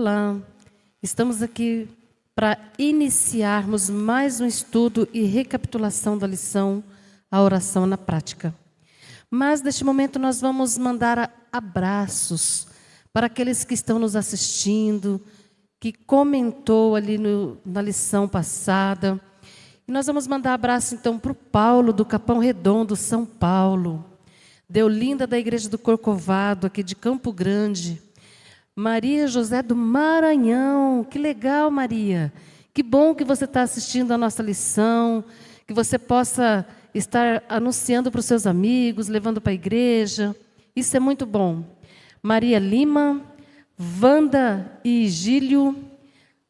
Olá, estamos aqui para iniciarmos mais um estudo e recapitulação da lição A Oração na Prática. Mas, neste momento, nós vamos mandar abraços para aqueles que estão nos assistindo, que comentou ali na lição passada. E nós vamos mandar abraço, então, para o Paulo, do Capão Redondo, São Paulo. Deolinda, da Igreja do Corcovado, aqui de Campo Grande. Maria José do Maranhão. Que legal, Maria. Que bom que você está assistindo a nossa lição, que você possa estar anunciando para os seus amigos, levando para a igreja. Isso é muito bom. Maria Lima, Wanda e Gílio,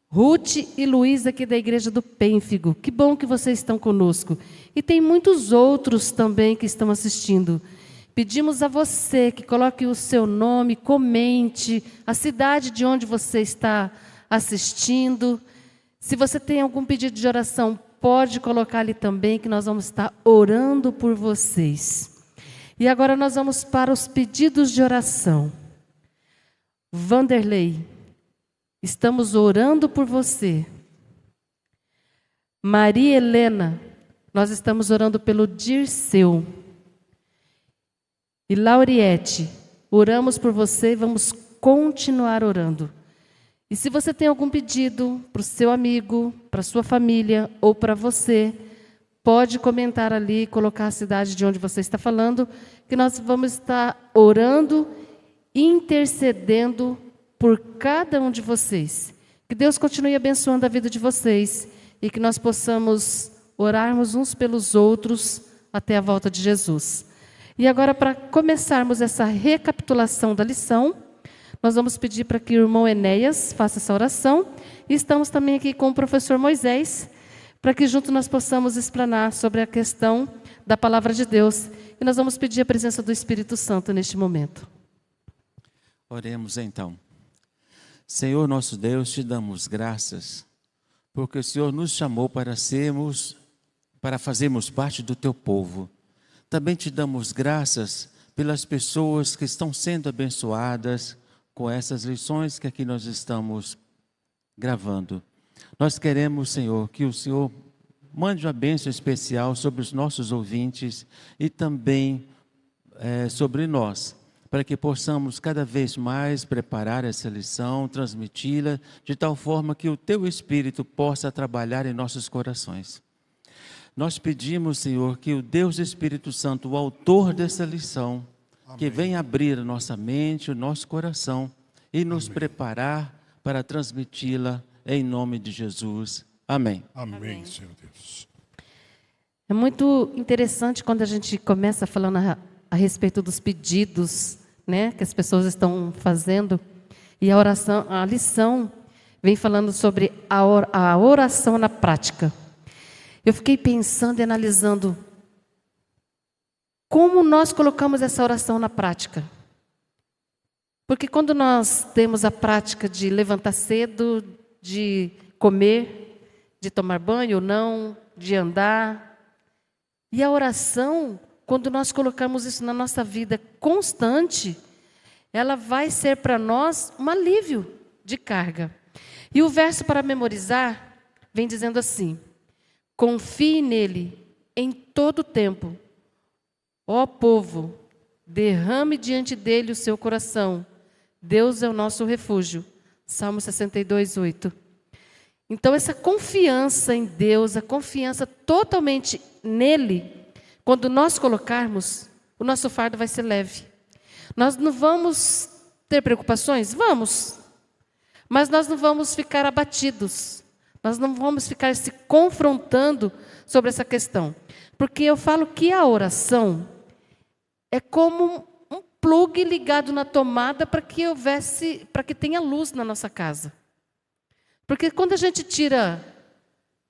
Ruth e Luiz, aqui da Igreja do Pênfigo. Que bom que vocês estão conosco. E tem muitos outros também que estão assistindo. Pedimos a você que coloque o seu nome, comente a cidade de onde você está assistindo. Se você tem algum pedido de oração, pode colocar ali também, que nós vamos estar orando por vocês. E agora nós vamos para os pedidos de oração. Vanderlei, estamos orando por você. Maria Helena, nós estamos orando pelo Dirceu. E Lauriette, oramos por você e vamos continuar orando. E se você tem algum pedido para o seu amigo, para a sua família ou para você, pode comentar ali, colocar a cidade de onde você está falando, que nós vamos estar orando, intercedendo por cada um de vocês. Que Deus continue abençoando a vida de vocês e que nós possamos orarmos uns pelos outros até a volta de Jesus. E agora, para começarmos essa recapitulação da lição, nós vamos pedir para que o irmão Enéas faça essa oração. E estamos também aqui com o professor Moisés, para que juntos nós possamos explanar sobre a questão da palavra de Deus. E nós vamos pedir a presença do Espírito Santo neste momento. Oremos então. Senhor nosso Deus, te damos graças, porque o Senhor nos chamou para fazermos parte do teu povo. Também te damos graças pelas pessoas que estão sendo abençoadas com essas lições que aqui nós estamos gravando. Nós queremos, Senhor, que o Senhor mande uma bênção especial sobre os nossos ouvintes e também sobre nós, para que possamos cada vez mais preparar essa lição, transmiti-la, de tal forma que o teu Espírito possa trabalhar em nossos corações. Nós pedimos, Senhor, que o Deus Espírito Santo, o autor dessa lição, amém, que venha abrir a nossa mente, o nosso coração e nos amém, preparar para transmiti-la em nome de Jesus. Amém. Amém, Senhor Deus. É muito interessante quando a gente começa falando a respeito dos pedidos, né, que as pessoas estão fazendo, e a lição vem falando sobre a oração na prática. Eu fiquei pensando e analisando como nós colocamos essa oração na prática. Porque quando nós temos a prática de levantar cedo, de comer, de tomar banho ou não, de andar, e a oração, quando nós colocamos isso na nossa vida constante, ela vai ser para nós um alívio de carga. E o verso para memorizar vem dizendo assim: confie nele em todo o tempo. Ó povo, derrame diante dele o seu coração. Deus é o nosso refúgio. Salmo 62:8. Então, essa confiança em Deus, a confiança totalmente nele, quando nós colocarmos, o nosso fardo vai ser leve. Nós não vamos ter preocupações? Vamos. Mas nós não vamos ficar abatidos. Nós não vamos ficar se confrontando sobre essa questão. Porque eu falo que a oração é como um plugue ligado na tomada para que tenha luz na nossa casa. Porque quando a gente tira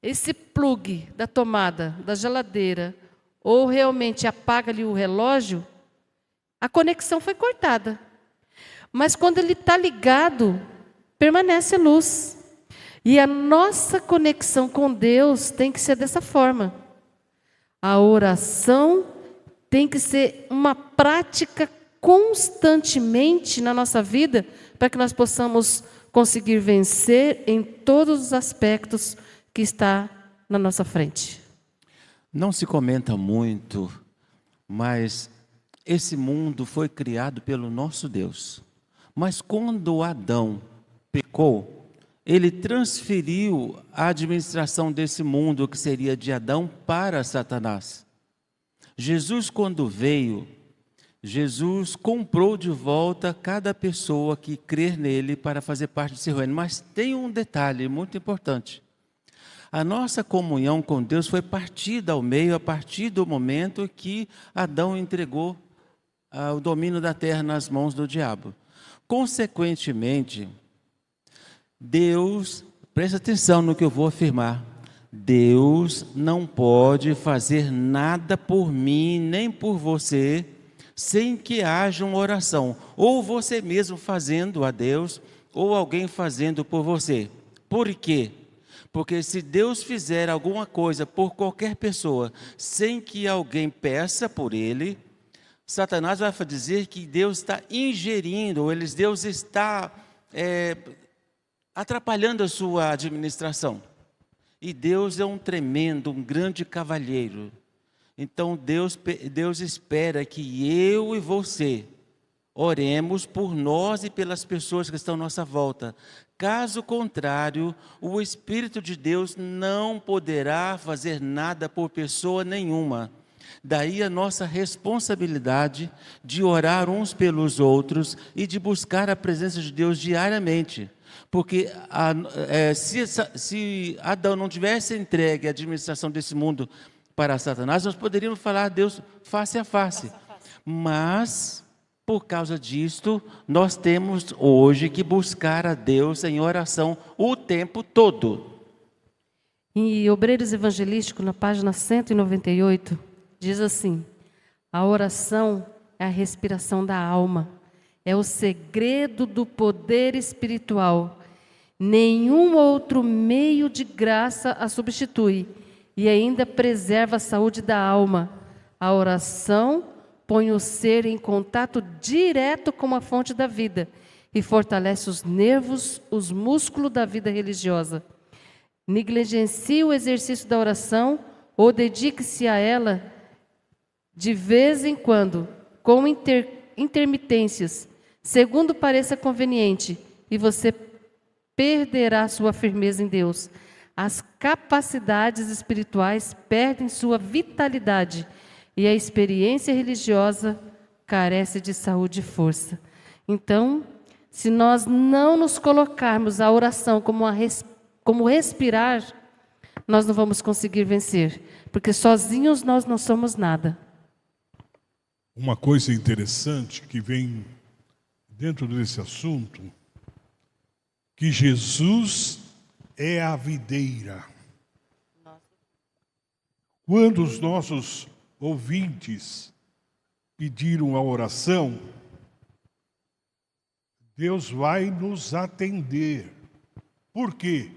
esse plugue da tomada, da geladeira, ou realmente apaga ali o relógio, a conexão foi cortada. Mas quando ele está ligado, permanece a luz. E a nossa conexão com Deus tem que ser dessa forma. A oração tem que ser uma prática constantemente na nossa vida, para que nós possamos conseguir vencer em todos os aspectos que está na nossa frente. Não se comenta muito, mas esse mundo foi criado pelo nosso Deus. Mas quando Adão pecou, ele transferiu a administração desse mundo, que seria de Adão, para Satanás. Jesus, quando veio, Jesus comprou de volta cada pessoa que crer nele para fazer parte desse reino. Mas tem um detalhe muito importante. A nossa comunhão com Deus foi partida ao meio a partir do momento que Adão entregou o domínio da terra nas mãos do diabo. Consequentemente, Deus, presta atenção no que eu vou afirmar, Deus não pode fazer nada por mim nem por você sem que haja uma oração, ou você mesmo fazendo a Deus, ou alguém fazendo por você. Por quê? Porque se Deus fizer alguma coisa por qualquer pessoa, sem que alguém peça por ele, Satanás vai dizer que Deus está ingerindo, ou Deus está atrapalhando a sua administração. E Deus é um tremendo, um grande cavalheiro. Então Deus espera que eu e você oremos por nós e pelas pessoas que estão à nossa volta. Caso contrário, o Espírito de Deus não poderá fazer nada por pessoa nenhuma. Daí a nossa responsabilidade de orar uns pelos outros e de buscar a presença de Deus diariamente. Porque se Adão não tivesse entregue a administração desse mundo para Satanás, nós poderíamos falar a Deus face a face. Mas, por causa disto, nós temos hoje que buscar a Deus em oração o tempo todo. Em Obreiros Evangelísticos, na página 198, diz assim: a oração é a respiração da alma, é o segredo do poder espiritual. Nenhum outro meio de graça a substitui e ainda preserva a saúde da alma. A oração põe o ser em contato direto com a fonte da vida e fortalece os nervos, os músculos da vida religiosa. Negligencie o exercício da oração ou dedique-se a ela de vez em quando, com intermitências, segundo pareça conveniente, e você perderá sua firmeza em Deus. As capacidades espirituais perdem sua vitalidade e a experiência religiosa carece de saúde e força. Então, se nós não nos colocarmos a oração como respirar, nós não vamos conseguir vencer, porque sozinhos nós não somos nada. Uma coisa interessante que vem dentro desse assunto, que Jesus é a videira. Quando os nossos ouvintes pediram a oração, Deus vai nos atender. Por quê?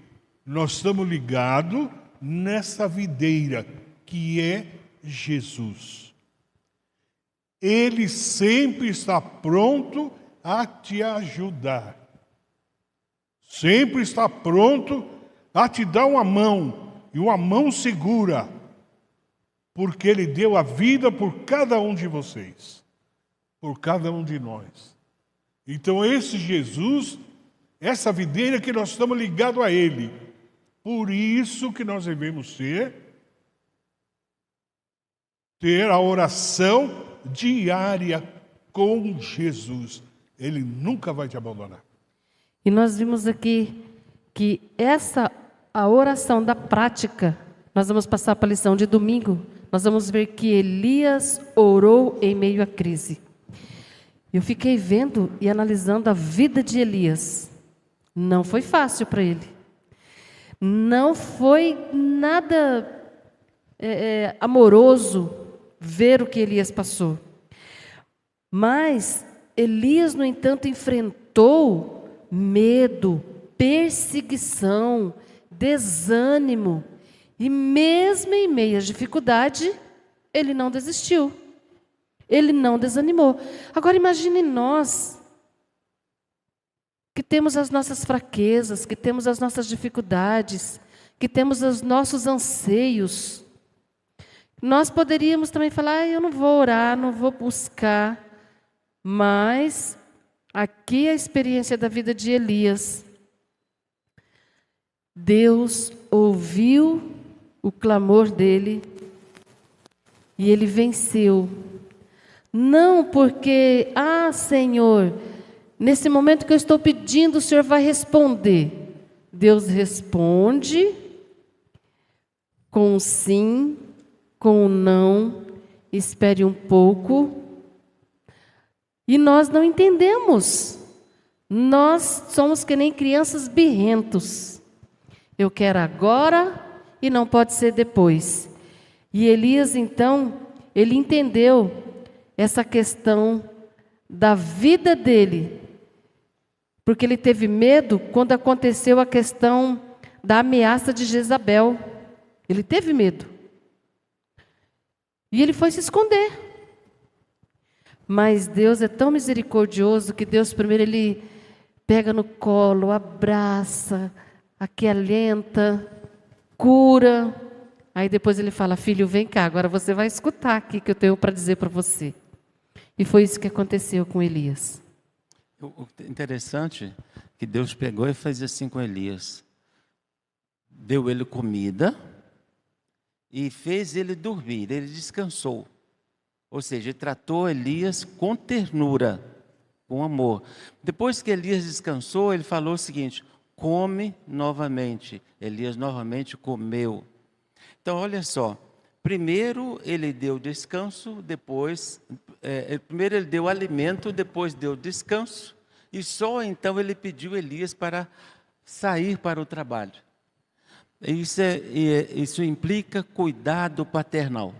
Nós estamos ligados nessa videira que é Jesus. Ele sempre está pronto a te ajudar. Sempre está pronto a te dar uma mão, e uma mão segura, porque Ele deu a vida por cada um de vocês, por cada um de nós. Então esse Jesus, essa videira que nós estamos ligados a Ele, por isso que nós devemos ter a oração diária com Jesus. Ele nunca vai te abandonar. E nós vimos aqui que a oração da prática, nós vamos passar para a lição de domingo, nós vamos ver que Elias orou em meio à crise. Eu fiquei vendo e analisando a vida de Elias. Não foi fácil para ele. Não foi nada amoroso ver o que Elias passou. Mas Elias, no entanto, enfrentou medo, perseguição, desânimo. E mesmo em meio à dificuldade, ele não desistiu. Ele não desanimou. Agora imagine nós. que temos as nossas fraquezas, que temos as nossas dificuldades, que temos os nossos anseios. Nós poderíamos também falar, eu não vou orar, não vou buscar, mas aqui é a experiência da vida de Elias. Deus ouviu o clamor dele e ele venceu. Não porque, Senhor, nesse momento que eu estou pedindo, o Senhor vai responder. Deus responde com um sim, com um não, espere um pouco. E nós não entendemos. Nós somos que nem crianças birrentos. Eu quero agora e não pode ser depois. E Elias, então, ele entendeu essa questão da vida dele. Porque ele teve medo quando aconteceu a questão da ameaça de Jezabel. Ele teve medo. E ele foi se esconder. Mas Deus é tão misericordioso que Deus primeiro ele pega no colo, abraça, acalenta, cura. Aí depois ele fala, filho, vem cá, agora você vai escutar aqui que eu tenho para dizer para você. E foi isso que aconteceu com Elias. O interessante é que Deus pegou e fez assim com Elias. Deu ele comida e fez ele dormir, ele descansou. Ou seja, ele tratou Elias com ternura, com amor. Depois que Elias descansou, ele falou o seguinte, come novamente. Elias novamente comeu. Então, olha só, primeiro ele deu descanso, primeiro ele deu alimento, depois deu descanso, e só então ele pediu Elias para sair para o trabalho. Isso implica cuidado paternal.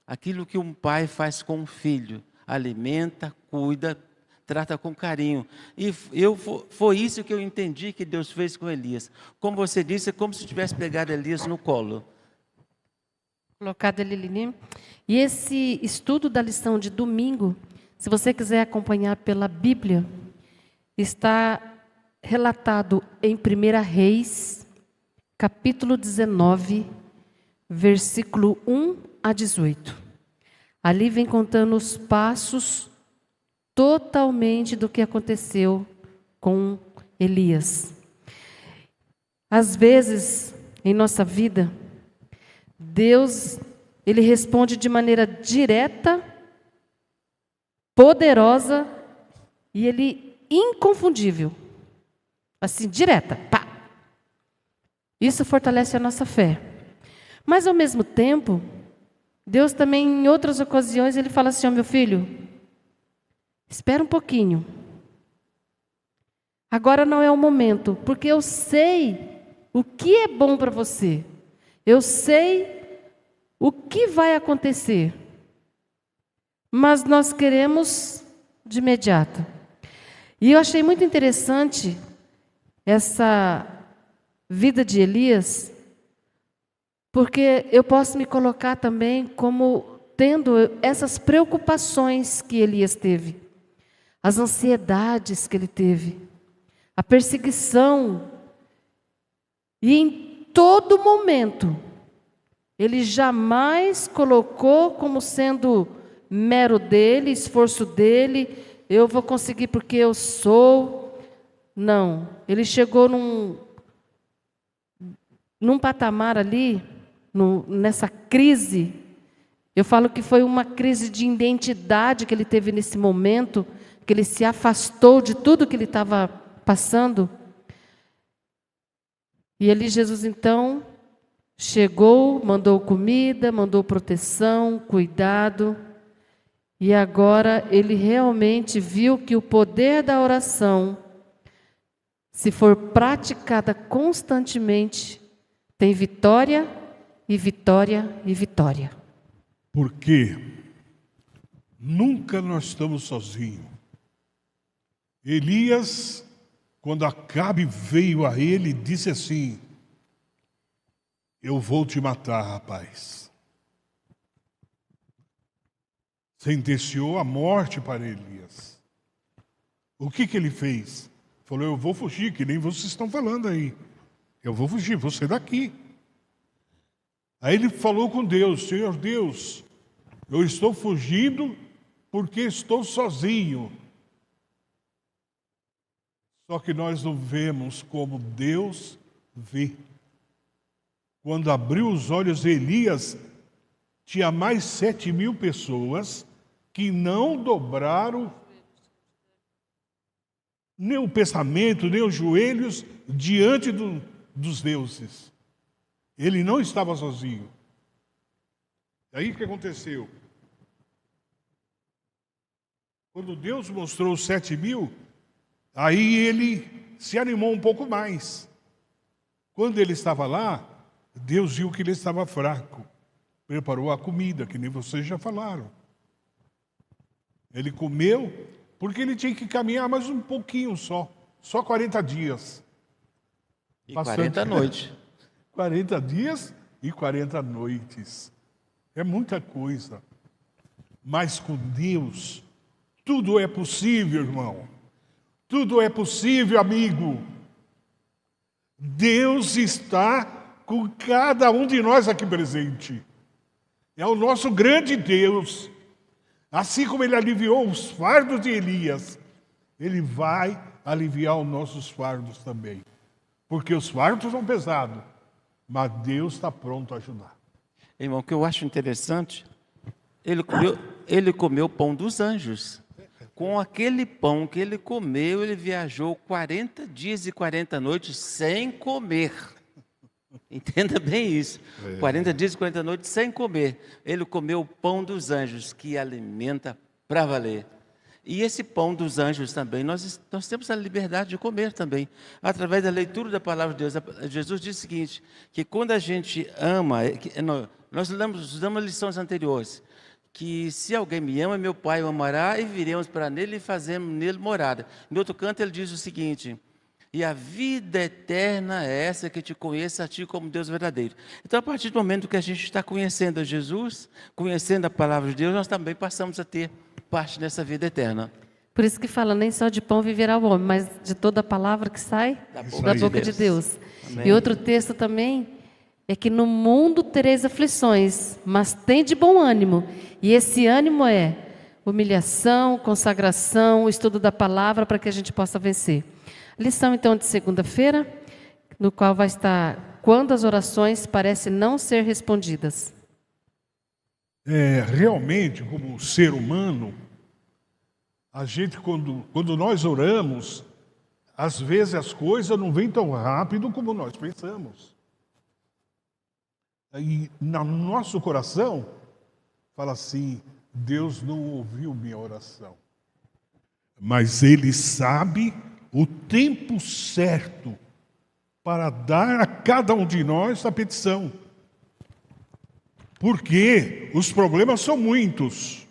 Aquilo que um pai faz com um filho, alimenta, cuida, trata com carinho. E foi isso que eu entendi que Deus fez com Elias. Como você disse, é como se tivesse pegado Elias no colo. Colocado ele ali. E esse estudo da lição de domingo, se você quiser acompanhar pela Bíblia, está relatado em 1 Reis, capítulo 19, versículo 1 a 18. Ali vem contando os passos totalmente do que aconteceu com Elias. Às vezes, em nossa vida, Deus, ele responde de maneira direta, poderosa e ele inconfundível. Assim, direta, pá. Isso fortalece a nossa fé. Mas ao mesmo tempo, Deus também, em outras ocasiões, ele fala assim, meu filho, espera um pouquinho. Agora não é o momento, porque eu sei o que é bom para você. Eu sei o que vai acontecer. Mas nós queremos de imediato. E eu achei muito interessante essa vida de Elias, porque eu posso me colocar também como tendo essas preocupações que Elias teve, as ansiedades que ele teve, a perseguição. E em todo momento, ele jamais colocou como sendo mero dele, esforço dele, eu vou conseguir porque eu sou. Não, ele chegou num patamar ali, nessa crise, eu falo que foi uma crise de identidade que ele teve nesse momento, que ele se afastou de tudo que ele estava passando. E ali Jesus então chegou, mandou comida, mandou proteção, cuidado, e agora ele realmente viu que o poder da oração, se for praticada constantemente, tem vitória e vitória e vitória. Porque nunca nós estamos sozinhos. Elias, quando Acabe veio a ele, disse assim, eu vou te matar, rapaz. Sentenciou a morte para Elias. O que ele fez? Falou, eu vou fugir, que nem vocês estão falando aí. Eu vou fugir, vou sair daqui. Aí ele falou com Deus, Senhor Deus, eu estou fugindo porque estou sozinho. Só que nós não vemos como Deus vê. Quando abriu os olhos de Elias, tinha mais 7.000 pessoas que não dobraram nem o pensamento, nem os joelhos diante dos deuses. Ele não estava sozinho. Aí o que aconteceu? Quando Deus mostrou os 7.000, aí ele se animou um pouco mais. Quando ele estava lá, Deus viu que ele estava fraco. Preparou a comida, que nem vocês já falaram. Ele comeu, porque ele tinha que caminhar mais um pouquinho só 40 dias. E 40 noites. 40 dias e 40 noites. É muita coisa. Mas com Deus, tudo é possível, irmão. Tudo é possível, amigo. Deus está com cada um de nós aqui presente. É o nosso grande Deus. Assim como ele aliviou os fardos de Elias, ele vai aliviar os nossos fardos também. Porque os fardos são pesados, mas Deus está pronto a ajudar. Irmão, o que eu acho interessante, ele comeu o pão dos anjos. Com aquele pão que ele comeu, ele viajou 40 dias e 40 noites sem comer. Entenda bem isso. 40 dias e 40 noites sem comer. Ele comeu o pão dos anjos, que alimenta para valer. E esse pão dos anjos também, nós temos a liberdade de comer também, através da leitura da palavra de Deus. Jesus disse o seguinte, que quando a gente ama, nós damos lições anteriores, que se alguém me ama, meu Pai o amará, e viremos para nele e fazemos nele morada. Em outro canto ele diz o seguinte, e a vida eterna é essa, que te conheça a ti como Deus verdadeiro. Então, a partir do momento que a gente está conhecendo a Jesus, conhecendo a palavra de Deus, nós também passamos a ter parte dessa vida eterna. Por isso que fala, nem só de pão viverá o homem, mas de toda a palavra que sai da boca de Deus. Amém. E outro texto também é que no mundo tereis aflições, mas tem de bom ânimo. E esse ânimo é humilhação, consagração, o estudo da palavra para que a gente possa vencer. Lição então de segunda-feira, no qual vai estar quando as orações parecem não ser respondidas. Realmente, como ser humano, a gente, quando nós oramos, às vezes as coisas não vêm tão rápido como nós pensamos. E no nosso coração, fala assim, Deus não ouviu minha oração. Mas Ele sabe o tempo certo para dar a cada um de nós a petição. Porque os problemas são muitos,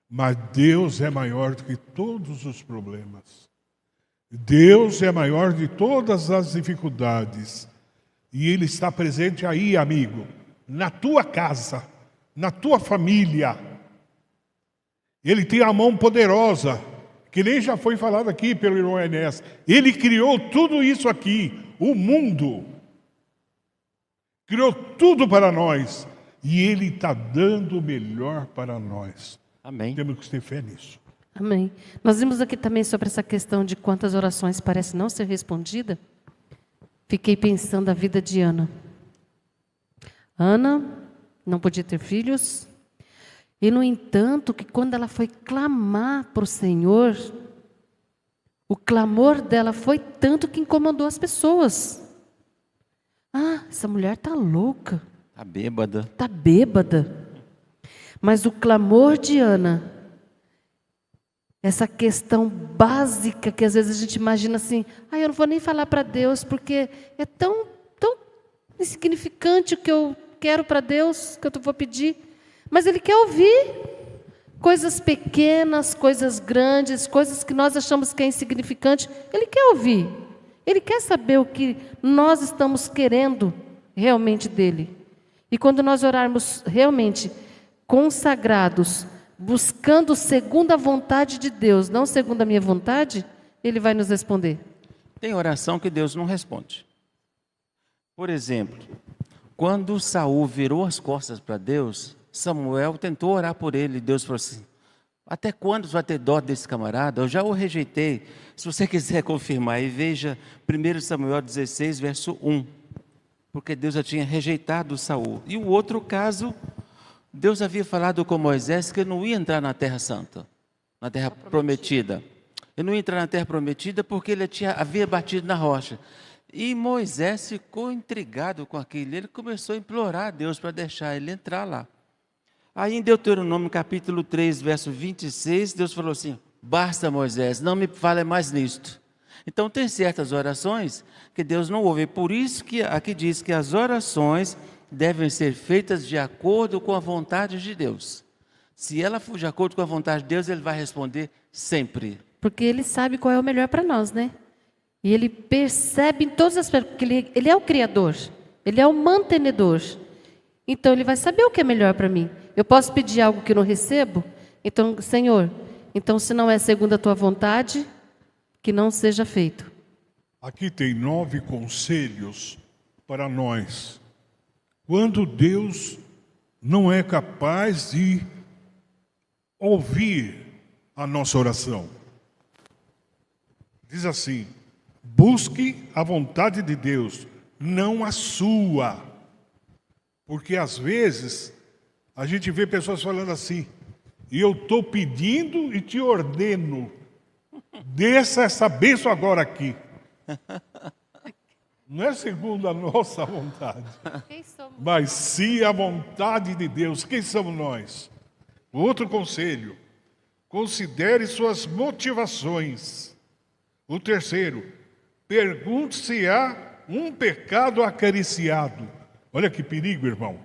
mas Deus é maior do que todos os problemas. Deus é maior de todas as dificuldades. E Ele está presente aí, amigo, na tua casa, na tua família. Ele tem a mão poderosa, que nem já foi falado aqui pelo irmão Enéas. Ele criou tudo isso aqui, o mundo. Criou tudo para nós. E Ele está dando o melhor para nós. Amém. Temos que ter fé nisso. Amém. Nós vimos aqui também sobre essa questão de quantas orações parecem não ser respondidas. Fiquei pensando a vida de Ana. Ana não podia ter filhos. E, no entanto, que quando ela foi clamar para o Senhor, o clamor dela foi tanto que incomodou as pessoas. Ah, essa mulher está louca. Está bêbada. Está bêbada. Mas o clamor de Ana, essa questão básica que às vezes a gente imagina assim, eu não vou nem falar para Deus, porque é tão insignificante o que eu quero para Deus, que eu vou pedir. Mas Ele quer ouvir coisas pequenas, coisas grandes, coisas que nós achamos que é insignificante. Ele quer ouvir. Ele quer saber o que nós estamos querendo realmente dEle. E quando nós orarmos realmente consagrados, buscando segundo a vontade de Deus, não segundo a minha vontade, Ele vai nos responder. Tem oração que Deus não responde. Por exemplo, quando Saul virou as costas para Deus, Samuel tentou orar por ele, e Deus falou assim: até quando você vai ter dó desse camarada? Eu já o rejeitei. Se você quiser confirmar, e veja 1 Samuel 16, verso 1. Porque Deus já tinha rejeitado Saul. E o outro caso, Deus havia falado com Moisés que ele não ia entrar na terra santa, na terra prometida. Ele não ia entrar na terra prometida porque ele havia batido na rocha. E Moisés ficou intrigado com aquilo. Ele começou a implorar a Deus para deixar ele entrar lá. Aí em Deuteronômio capítulo 3, verso 26, Deus falou assim: basta, Moisés, não me fale mais nisto. Então tem certas orações que Deus não ouve. Por isso que aqui diz que as orações devem ser feitas de acordo com a vontade de Deus. Se ela for de acordo com a vontade de Deus, Ele vai responder sempre. Porque Ele sabe qual é o melhor para nós, né? E Ele percebe em todas as coisas, porque ele é o Criador, Ele é o mantenedor. Então Ele vai saber o que é melhor para mim. Eu posso pedir algo que eu não recebo? Então, Senhor, então se não é segundo a Tua vontade, que não seja feito. Aqui tem 9 conselhos para nós. Quando Deus não é capaz de ouvir a nossa oração. Diz assim: busque a vontade de Deus, não a sua. Porque às vezes a gente vê pessoas falando assim: e eu estou pedindo e te ordeno, desça essa bênção agora aqui. Não é segundo a nossa vontade, mas sim a vontade de Deus. Quem somos nós? Outro conselho: considere suas motivações. O terceiro: pergunte se há um pecado acariciado. Olha que perigo, irmão,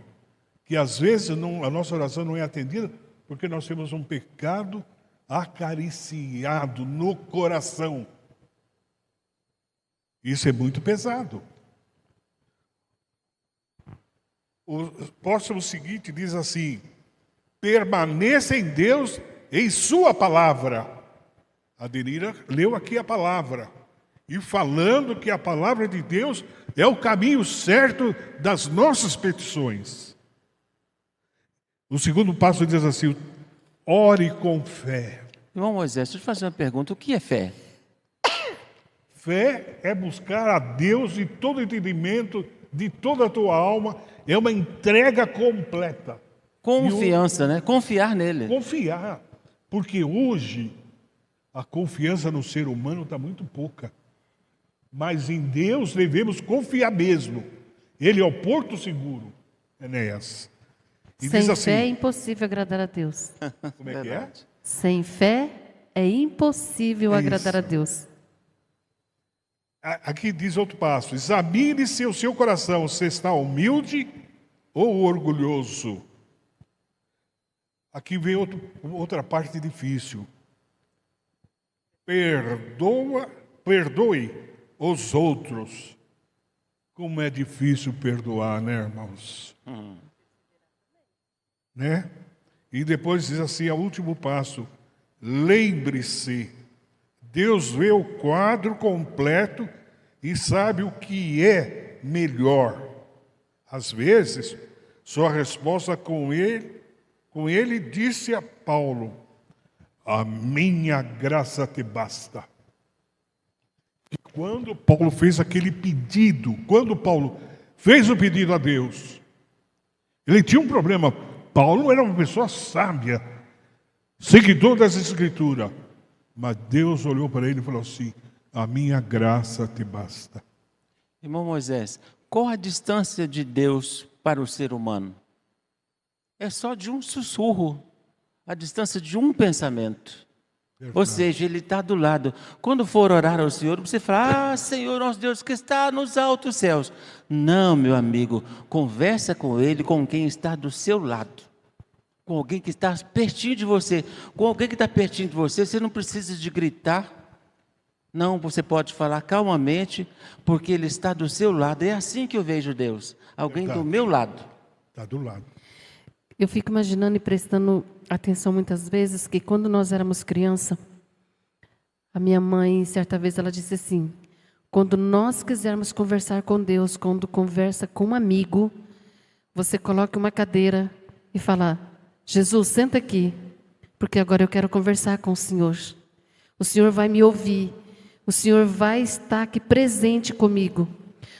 que às vezes a nossa oração não é atendida porque nós temos um pecado acariciado no coração. Isso é muito pesado. O próximo seguinte diz assim: permaneça em Deus, em sua palavra. A Denira leu aqui a palavra, e falando que a palavra de Deus é o caminho certo das nossas petições. O segundo passo diz assim: ore com fé. Irmão Moisés, deixa eu te fazer uma pergunta: o que é fé? Fé é buscar a Deus de todo entendimento, de toda a tua alma, é uma entrega completa. Confiança, né? Confiar nele. Confiar, porque hoje a confiança no ser humano está muito pouca. Mas em Deus devemos confiar mesmo. Ele é o porto seguro, Enéas. E sem diz assim, fé é impossível agradar a Deus. como é que é? Sem fé é impossível agradar a Deus. Aqui diz outro passo: examine se o seu coração se está humilde ou orgulhoso. Aqui vem outra parte difícil. Perdoe os outros. Como é difícil perdoar, né, irmãos? Né? E depois diz assim, o último passo: lembre-se, Deus vê o quadro completo e sabe o que é melhor. Às vezes, sua resposta com ele disse a Paulo: a minha graça te basta. E quando Paulo fez aquele pedido, quando Paulo fez o pedido a Deus, ele tinha um problema. Paulo era uma pessoa sábia, seguidor das Escrituras. Mas Deus olhou para ele e falou assim: a minha graça te basta. Irmão Moisés, qual a distância de Deus para o ser humano? É só de um sussurro, a distância de um pensamento. Verdade. Ou seja, Ele está do lado. Quando for orar ao Senhor, você fala: ah, Senhor nosso Deus que está nos altos céus. Não, meu amigo, conversa com Ele, com quem está do seu lado. Com alguém que está pertinho de você. Com alguém que está pertinho de você, você não precisa de gritar. Não, você pode falar calmamente, porque Ele está do seu lado. É assim que eu vejo Deus. Alguém Verdade. Do meu lado. Está do lado. Eu fico imaginando e prestando atenção muitas vezes que quando nós éramos criança, A minha mãe, certa vez, ela disse assim: quando nós quisermos conversar com Deus, quando conversa com um amigo, você coloca uma cadeira e fala: Jesus, senta aqui, porque agora eu quero conversar com o Senhor. O Senhor vai me ouvir, o Senhor vai estar aqui presente comigo.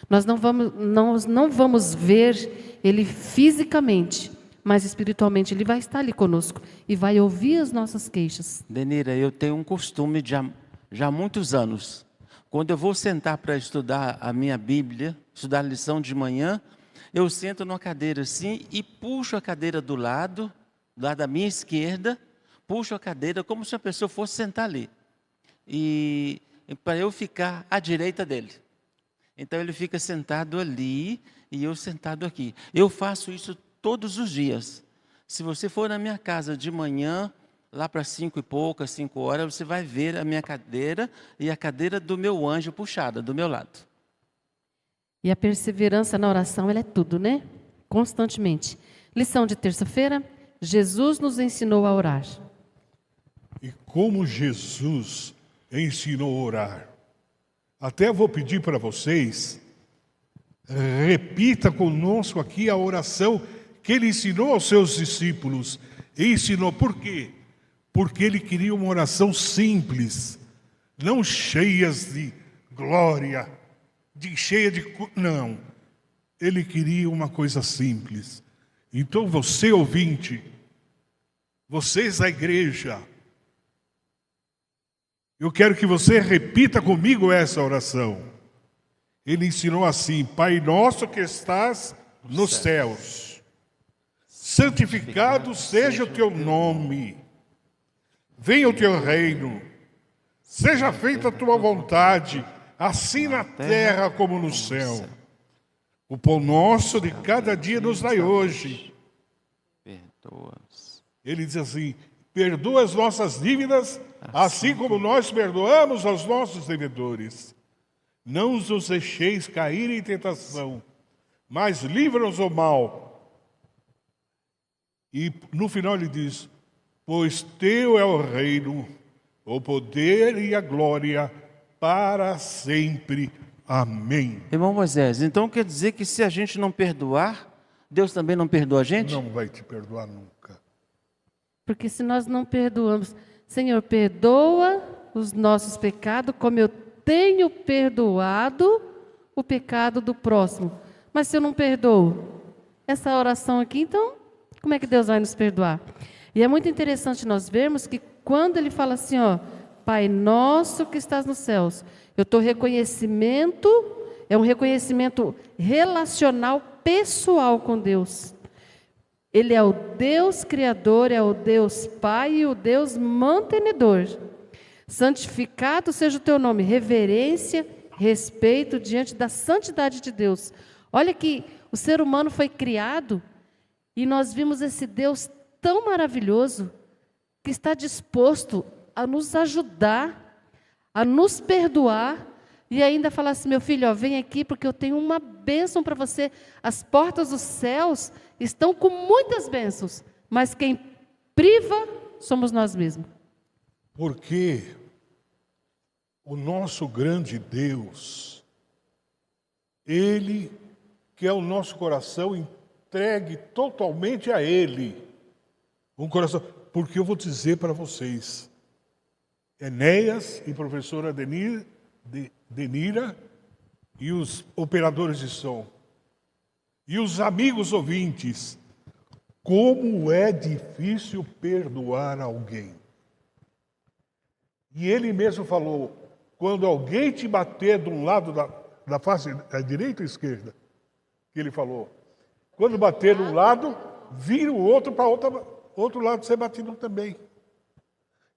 Nós não vamos ver Ele fisicamente, mas espiritualmente Ele vai estar ali conosco e vai ouvir as nossas queixas. Denira, eu tenho um costume já há muitos anos. Quando eu vou sentar para estudar a minha Bíblia, estudar a lição de manhã, eu sento numa cadeira assim e puxo a cadeira do lado da minha esquerda, puxo a cadeira como se a pessoa fosse sentar ali. E para eu ficar à direita dele. Então ele fica sentado ali e eu sentado aqui. Eu faço isso todos os dias. Se você for na minha casa de manhã, lá para 5 e poucas, 5 horas, você vai ver a minha cadeira e a cadeira do meu anjo puxada do meu lado. E a perseverança na oração, ela é tudo, né? Constantemente. Lição de terça-feira, Jesus nos ensinou a orar. E como Jesus ensinou a orar. Até vou pedir para vocês, repita conosco aqui a oração que ele ensinou aos seus discípulos. E ensinou por quê? Porque ele queria uma oração simples, não cheias de glória, não. Ele queria uma coisa simples. Então você, ouvinte, vocês da igreja, eu quero que você repita comigo essa oração. Ele ensinou assim: Pai nosso que estás nos céus, santificado seja o teu nome. Venha o teu reino. Seja feita a tua vontade, assim na terra como no céu. O pão nosso de cada dia nos dai hoje. Ele diz assim: perdoa as nossas dívidas, assim como nós perdoamos aos nossos devedores. Não nos deixeis cair em tentação, mas livra-nos do mal. E no final ele diz: pois teu é o reino, o poder e a glória para sempre. Amém. Irmão Moisés, então quer dizer que se a gente não perdoar, Deus também não perdoa a gente? Não vai te perdoar nunca. Porque se nós não perdoamos, Senhor, perdoa os nossos pecados, como eu tenho perdoado o pecado do próximo. Mas se eu não perdoo essa oração aqui, então, como é que Deus vai nos perdoar? E é muito interessante nós vermos que quando ele fala assim, ó, Pai nosso que estás nos céus, eu estou é um reconhecimento relacional, pessoal com Deus. Ele é o Deus Criador, é o Deus Pai e o Deus mantenedor. Santificado seja o teu nome, reverência, respeito diante da santidade de Deus. Olha que o ser humano foi criado e nós vimos esse Deus tão maravilhoso que está disposto a nos ajudar, a nos perdoar e ainda falar assim: meu filho, ó, vem aqui porque eu tenho uma bênção para você. As portas dos céus estão com muitas bênçãos, mas quem priva somos nós mesmos. Porque o nosso grande Deus, Ele quer o nosso coração entregue totalmente a Ele. Um coração, porque eu vou dizer para vocês, Enéas e professora Denira e os operadores de som, e os amigos ouvintes, como é difícil perdoar alguém. E ele mesmo falou, quando alguém te bater de um lado da face, da direita ou esquerda, que ele falou, quando bater de um lado, vira o outro para outro lado ser batido também.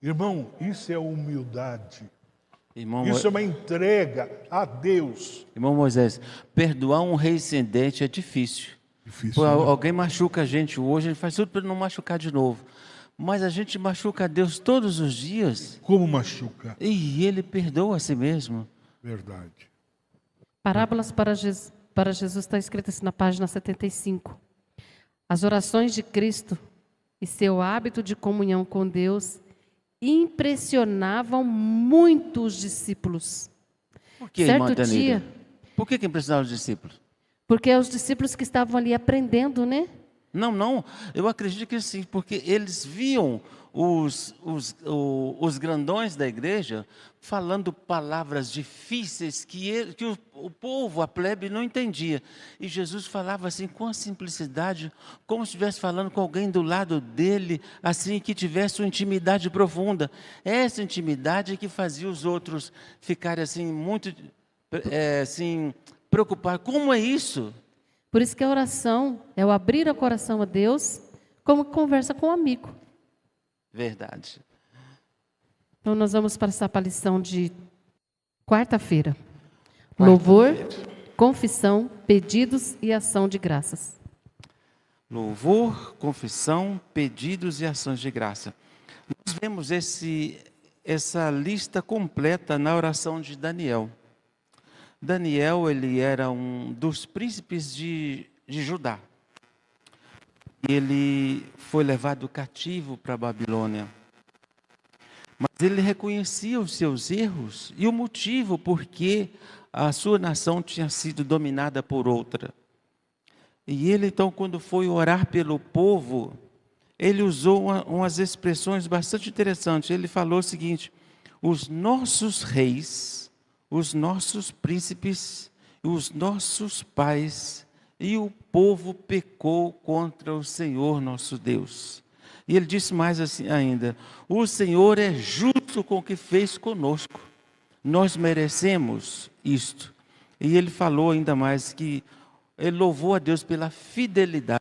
Irmão, isso é humildade. Isso é uma entrega a Deus. Irmão Moisés, perdoar um reincidente é difícil. Pô, alguém machuca a gente hoje, a gente faz tudo para não machucar de novo. Mas a gente machuca a Deus todos os dias. Como machuca? E Ele perdoa a si mesmo. Verdade. Parábolas para Jesus está escrito assim na página 75. As orações de Cristo e seu hábito de comunhão com Deus impressionavam muito os discípulos. Por que, irmã Certo Danila? dia, Por que impressionaram os discípulos? porque os discípulos que estavam ali aprendendo, né? Não, eu acredito que sim, porque eles viam os grandões da igreja falando palavras difíceis que o povo, a plebe, não entendia. E Jesus falava assim com a simplicidade, como se estivesse falando com alguém do lado dele, assim, que tivesse uma intimidade profunda. Essa intimidade que fazia os outros ficarem assim, muito assim, preocupados. Como é isso? Por isso que a oração é o abrir o coração a Deus, como conversa com um amigo. Verdade. Então, nós vamos passar para a lição de quarta-feira. Louvor, confissão, pedidos e ação de graças. Louvor, confissão, pedidos e ações de graça. Nós vemos essa lista completa na oração de Daniel. Daniel, ele era um dos príncipes de Judá. Ele foi levado cativo para a Babilônia. Mas ele reconhecia os seus erros e o motivo por que a sua nação tinha sido dominada por outra. E ele, então, quando foi orar pelo povo, ele usou umas expressões bastante interessantes. Ele falou o seguinte: os nossos reis, os nossos príncipes, os nossos pais e o povo pecou contra o Senhor nosso Deus. E ele disse mais assim ainda: o Senhor é justo com o que fez conosco. Nós merecemos isto. E ele falou ainda mais que ele louvou a Deus pela fidelidade,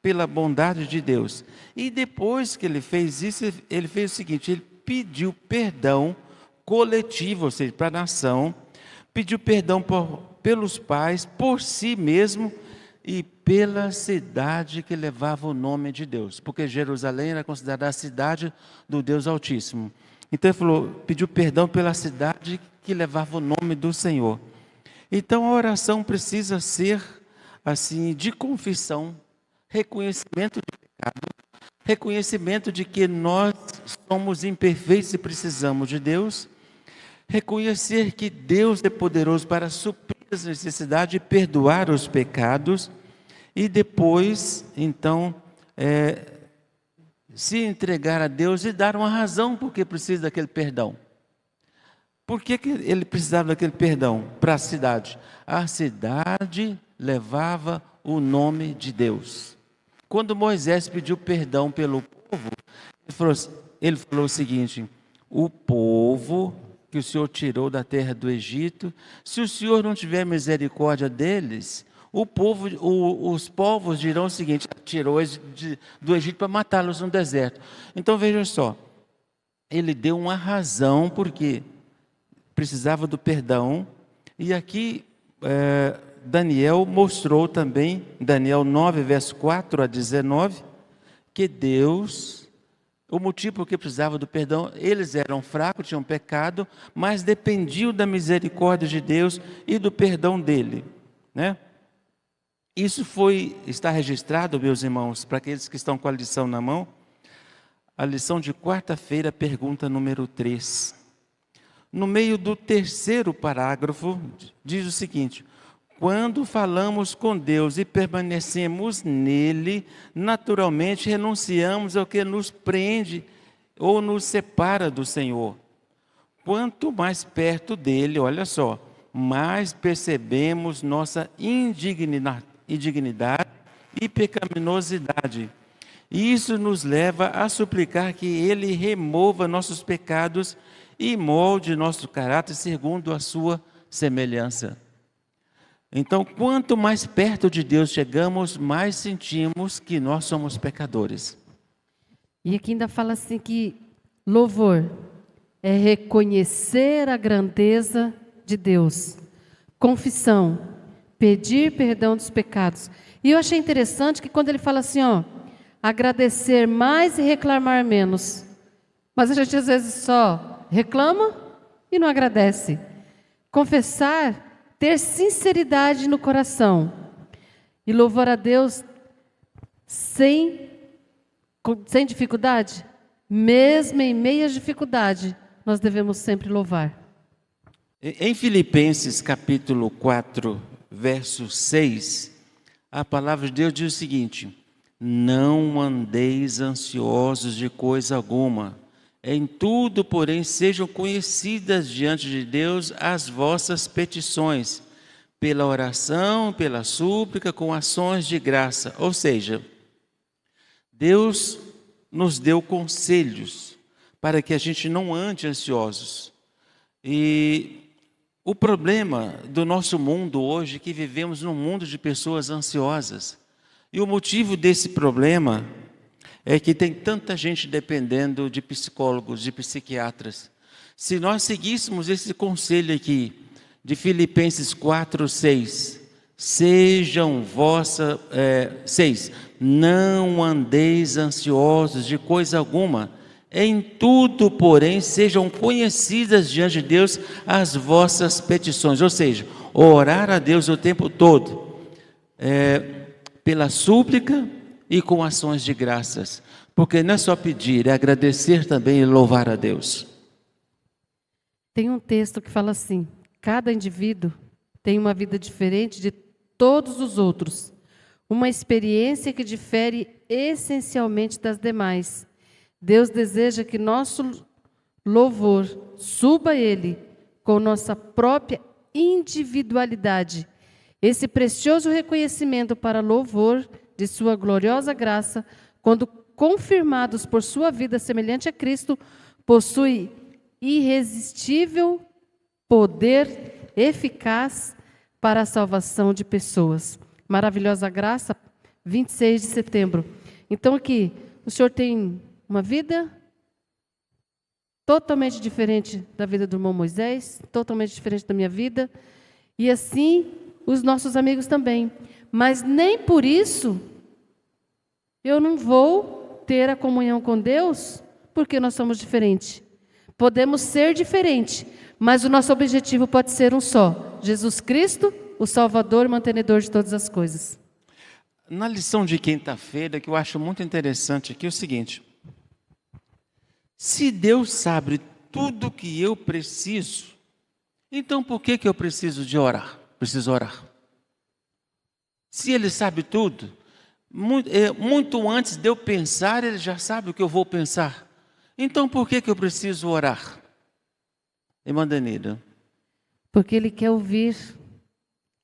pela bondade de Deus. E depois que ele fez isso, ele fez o seguinte: ele pediu perdão coletivo, ou seja, para a nação, pediu perdão pelos pais, por si mesmo e pela cidade que levava o nome de Deus, porque Jerusalém era considerada a cidade do Deus Altíssimo. Então ele falou, pediu perdão pela cidade que levava o nome do Senhor. Então a oração precisa ser assim, de confissão, reconhecimento de pecado, reconhecimento de que nós somos imperfeitos e precisamos de Deus, reconhecer que Deus é poderoso para suprir as necessidades e perdoar os pecados, e depois, então, se entregar a Deus e dar uma razão por que precisa daquele perdão. Por que ele precisava daquele perdão? Para a cidade. A cidade levava o nome de Deus. Quando Moisés pediu perdão pelo povo, ele falou o seguinte: o povo que o Senhor tirou da terra do Egito, se o Senhor não tiver misericórdia deles, os povos dirão o seguinte: tirou do Egito para matá-los no deserto. Então vejam só, ele deu uma razão porque precisava do perdão, e aqui Daniel mostrou também, Daniel 9, verso 4 a 19, que Deus, o motivo por que precisava do perdão, eles eram fracos, tinham pecado, mas dependiam da misericórdia de Deus e do perdão dele, né? Isso está registrado, meus irmãos, para aqueles que estão com a lição na mão, a lição de quarta-feira, pergunta número 3. No meio do terceiro parágrafo, diz o seguinte: quando falamos com Deus e permanecemos nele, naturalmente renunciamos ao que nos prende ou nos separa do Senhor. Quanto mais perto dele, olha só, mais percebemos nossa indignidade e pecaminosidade. Isso nos leva a suplicar que ele remova nossos pecados e molde nosso caráter segundo a sua semelhança. Então, quanto mais perto de Deus chegamos, mais sentimos que nós somos pecadores. E aqui ainda fala assim que louvor é reconhecer a grandeza de Deus. Confissão, pedir perdão dos pecados. E eu achei interessante que quando ele fala assim, agradecer mais e reclamar menos. Mas a gente às vezes só reclama e não agradece. Confessar, ter sinceridade no coração e louvar a Deus sem dificuldade, mesmo em meio à dificuldade, nós devemos sempre louvar. Em Filipenses capítulo 4, verso 6, a palavra de Deus diz o seguinte: não andeis ansiosos de coisa alguma, em tudo, porém, sejam conhecidas diante de Deus as vossas petições, pela oração, pela súplica, com ações de graça. Ou seja, Deus nos deu conselhos para que a gente não ande ansiosos. E o problema do nosso mundo hoje é que vivemos num mundo de pessoas ansiosas. E o motivo desse problema é que tem tanta gente dependendo de psicólogos, de psiquiatras. Se nós seguíssemos esse conselho aqui, de Filipenses 4, 6, sejam 6, não andeis ansiosos de coisa alguma, em tudo, porém, sejam conhecidas diante de Deus as vossas petições. Ou seja, orar a Deus o tempo todo, pela súplica e com ações de graças. Porque não é só pedir, é agradecer também e louvar a Deus. Tem um texto que fala assim: cada indivíduo tem uma vida diferente de todos os outros, uma experiência que difere essencialmente das demais. Deus deseja que nosso louvor suba a Ele com nossa própria individualidade. Esse precioso reconhecimento para louvor de sua gloriosa graça, quando confirmados por sua vida semelhante a Cristo, possui irresistível poder eficaz para a salvação de pessoas. Maravilhosa graça, 26 de setembro. Então aqui, o senhor tem uma vida totalmente diferente da vida do irmão Moisés, totalmente diferente da minha vida, e assim os nossos amigos também. Mas nem por isso eu não vou ter a comunhão com Deus, porque nós somos diferentes. Podemos ser diferentes, mas o nosso objetivo pode ser um só: Jesus Cristo, o Salvador e mantenedor de todas as coisas. Na lição de quinta-feira, que eu acho muito interessante aqui, é o seguinte: se Deus sabe tudo que eu preciso, então por que eu preciso de orar? Preciso orar. Se Ele sabe tudo, muito antes de eu pensar, Ele já sabe o que eu vou pensar. Então por que eu preciso orar? Irmã Danila? Porque Ele quer ouvir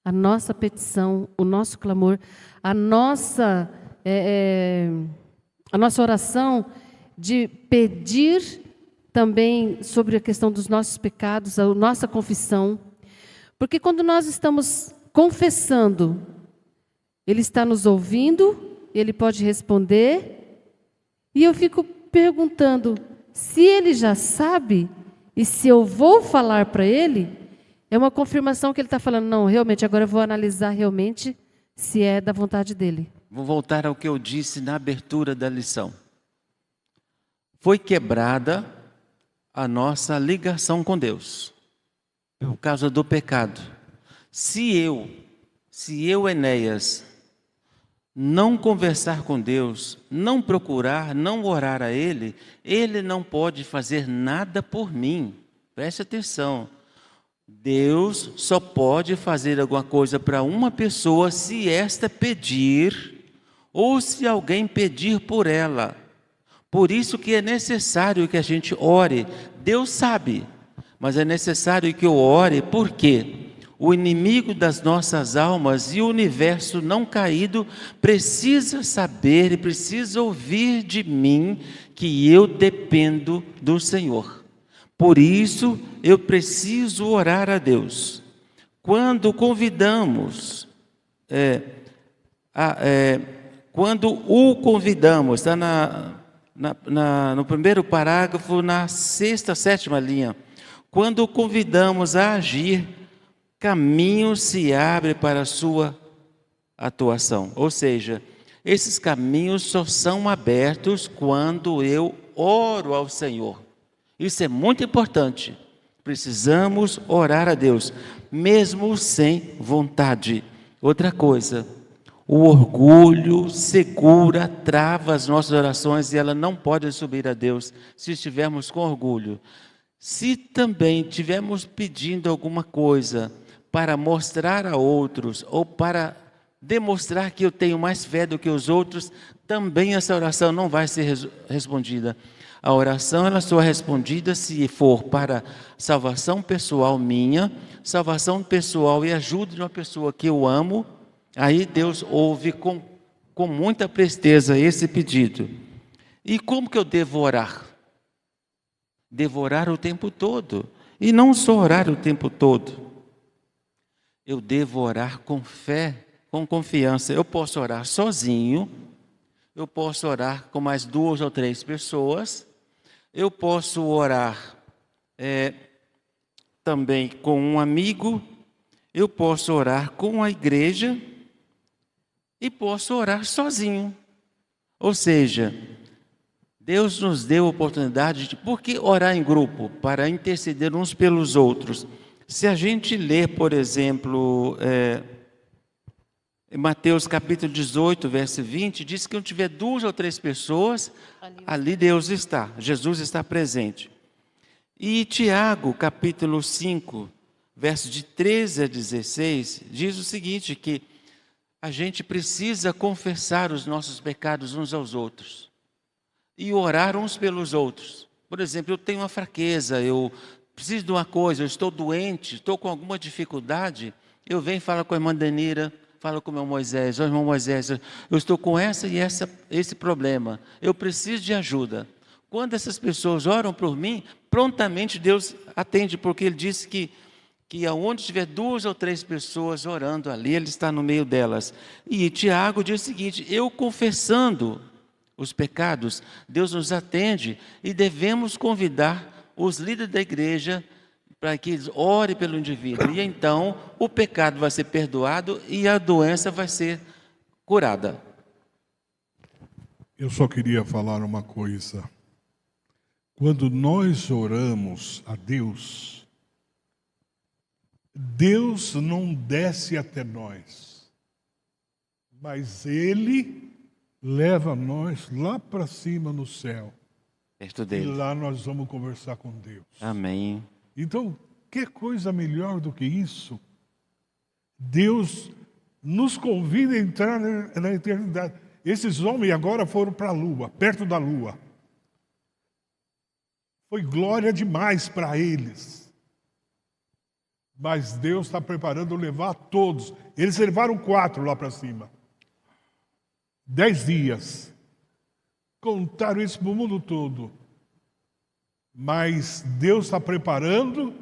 a nossa petição, o nosso clamor, a nossa oração de pedir também sobre a questão dos nossos pecados, a nossa confissão. Porque quando nós estamos confessando, Ele está nos ouvindo, Ele pode responder, e eu fico perguntando, se Ele já sabe, e se eu vou falar para Ele, é uma confirmação que Ele está falando: não, realmente, agora eu vou analisar realmente se é da vontade dEle. Vou voltar ao que eu disse na abertura da lição. Foi quebrada a nossa ligação com Deus, por causa do pecado. Se eu, Enéas, não conversar com Deus, não procurar, não orar a Ele, Ele não pode fazer nada por mim. Preste atenção. Deus só pode fazer alguma coisa para uma pessoa se esta pedir, ou se alguém pedir por ela. Por isso que é necessário que a gente ore. Deus sabe, mas é necessário que eu ore, porque o inimigo das nossas almas e o universo não caído precisa saber e precisa ouvir de mim que eu dependo do Senhor. Por isso eu preciso orar a Deus. Quando convidamos, quando o convidamos, está no primeiro parágrafo, na sexta, sétima linha. Quando o convidamos a agir, caminho se abre para a sua atuação. Ou seja, esses caminhos só são abertos quando eu oro ao Senhor. Isso é muito importante. Precisamos orar a Deus, mesmo sem vontade. Outra coisa, O orgulho segura, trava as nossas orações e ela não pode subir a Deus se estivermos com orgulho. Se também estivermos pedindo alguma coisa para mostrar a outros ou para demonstrar que eu tenho mais fé do que os outros, também essa oração não vai ser respondida. A oração ela só é respondida se for para salvação pessoal minha, salvação pessoal e ajuda de uma pessoa que eu amo. Aí Deus ouve com muita presteza esse pedido. E como que eu devo orar? Devo orar o tempo todo. E não só orar o tempo todo. Eu devo orar com fé, com confiança. Eu posso orar sozinho. Eu posso orar com mais 2 ou 3 pessoas. Eu posso orar também com um amigo. Eu posso orar com a igreja. E posso orar sozinho. Ou seja, Deus nos deu a oportunidade de... Por que orar em grupo? Para interceder uns pelos outros. Se a gente ler, por exemplo, Mateus capítulo 18, verso 20, diz que onde tiver 2 ou 3 pessoas, ali Deus está, Jesus está presente. E Tiago capítulo 5, verso de 13 a 16, diz o seguinte, que a gente precisa confessar os nossos pecados uns aos outros e orar uns pelos outros. Por exemplo, eu tenho uma fraqueza, eu preciso de uma coisa, eu estou doente, estou com alguma dificuldade, eu venho e falo com a irmã Denira, falo com o meu Moisés, irmão Moisés, eu estou com esse problema, eu preciso de ajuda. Quando essas pessoas oram por mim, prontamente Deus atende, porque Ele disse que aonde tiver 2 ou 3 pessoas orando ali, Ele está no meio delas. E Tiago diz o seguinte, eu confessando os pecados, Deus nos atende e devemos convidar os líderes da igreja para que eles orem pelo indivíduo. E então o pecado vai ser perdoado e a doença vai ser curada. Eu só queria falar uma coisa. Quando nós oramos a Deus, Deus não desce até nós, mas Ele leva nós lá para cima no céu. Perto dele. E lá nós vamos conversar com Deus. Amém. Então, que coisa melhor do que isso? Deus nos convida a entrar na eternidade. Esses homens agora foram para a lua, perto da lua. Foi glória demais para eles. Mas Deus está preparando levar todos. Eles levaram 4 lá para cima. 10 dias. Contaram isso para o mundo todo. Mas Deus está preparando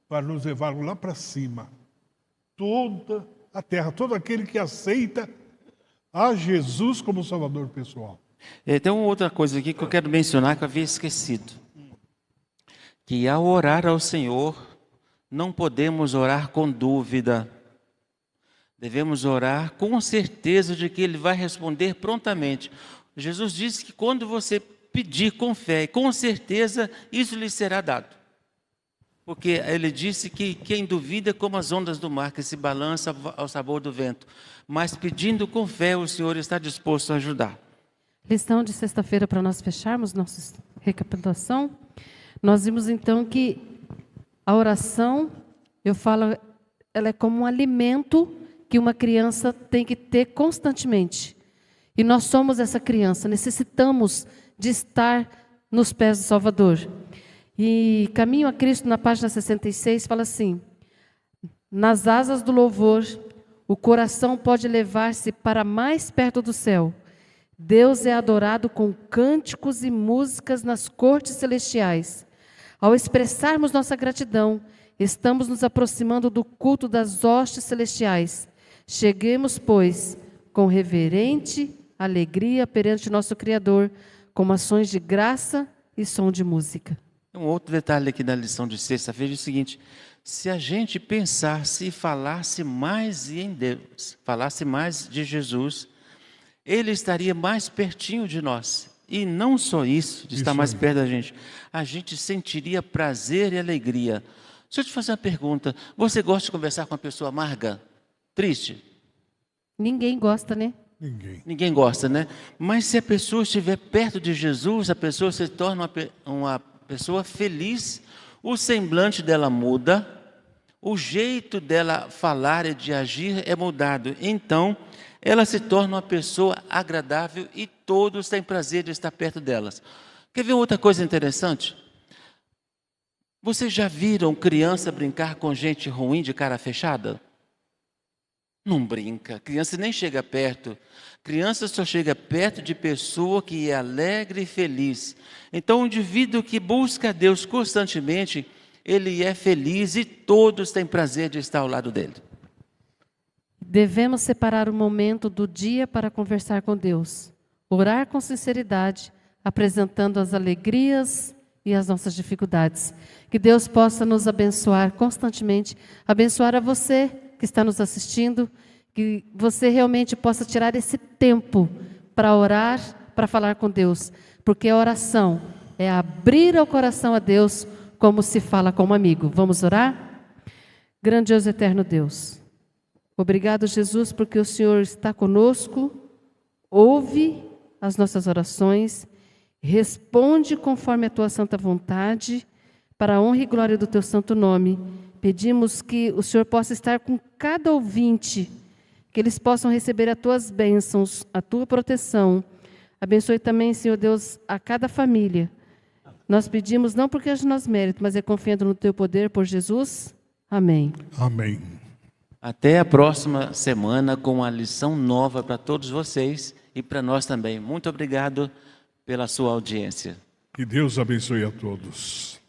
para nos levar lá para cima. Toda a terra, todo aquele que aceita a Jesus como Salvador pessoal. Tem uma outra coisa aqui que eu quero mencionar que eu havia esquecido. Que ao orar ao Senhor, não podemos orar com dúvida. Devemos orar com certeza de que Ele vai responder prontamente. Jesus disse que quando você pedir com fé, com certeza isso lhe será dado. Porque Ele disse que quem duvida é como as ondas do mar, que se balança ao sabor do vento. Mas pedindo com fé, o Senhor está disposto a ajudar. Lição de sexta-feira para nós fecharmos nossa recapitulação. Nós vimos então que a oração, eu falo, ela é como um alimento que uma criança tem que ter constantemente. E nós somos essa criança, necessitamos de estar nos pés do Salvador. E Caminho a Cristo, na página 66, fala assim: nas asas do louvor, o coração pode levar-se para mais perto do céu. Deus é adorado com cânticos e músicas nas cortes celestiais. Ao expressarmos nossa gratidão, estamos nos aproximando do culto das hostes celestiais. Cheguemos, pois, com reverente alegria perante nosso Criador, com ações de graça e som de música. Um outro detalhe aqui na lição de sexta-feira é o seguinte: se a gente pensasse e falasse mais em Deus, falasse mais de Jesus, Ele estaria mais pertinho de nós. E não só isso, de estar mais perto da gente, a gente sentiria prazer e alegria. Deixa eu te fazer uma pergunta: você gosta de conversar com uma pessoa amarga, triste? Ninguém gosta, né? Ninguém. Ninguém gosta, né? Mas se a pessoa estiver perto de Jesus, a pessoa se torna uma pessoa feliz, o semblante dela muda, o jeito dela falar e de agir é mudado. Então, ela se torna uma pessoa agradável e todos têm prazer de estar perto delas. Quer ver outra coisa interessante? Vocês já viram criança brincar com gente ruim de cara fechada? Não brinca, criança nem chega perto. Criança só chega perto de pessoa que é alegre e feliz. Então, o indivíduo que busca a Deus constantemente, ele é feliz e todos têm prazer de estar ao lado dele. Devemos separar o momento do dia para conversar com Deus. Orar com sinceridade, apresentando as alegrias e as nossas dificuldades. Que Deus possa nos abençoar constantemente, abençoar a você que está nos assistindo, que você realmente possa tirar esse tempo para orar, para falar com Deus, porque a oração é abrir o coração a Deus como se fala com um amigo. Vamos orar? Grandioso eterno Deus, obrigado, Jesus, porque o Senhor está conosco, ouve as nossas orações, responde conforme a tua santa vontade, para a honra e glória do teu santo nome. Pedimos que o Senhor possa estar com cada ouvinte, que eles possam receber as tuas bênçãos, a tua proteção. Abençoe também, Senhor Deus, a cada família. Nós pedimos não porque é de nós mérito, mas é confiando no teu poder por Jesus. Amém. Amém. Até a próxima semana com uma lição nova para todos vocês e para nós também. Muito obrigado pela sua audiência. Que Deus abençoe a todos.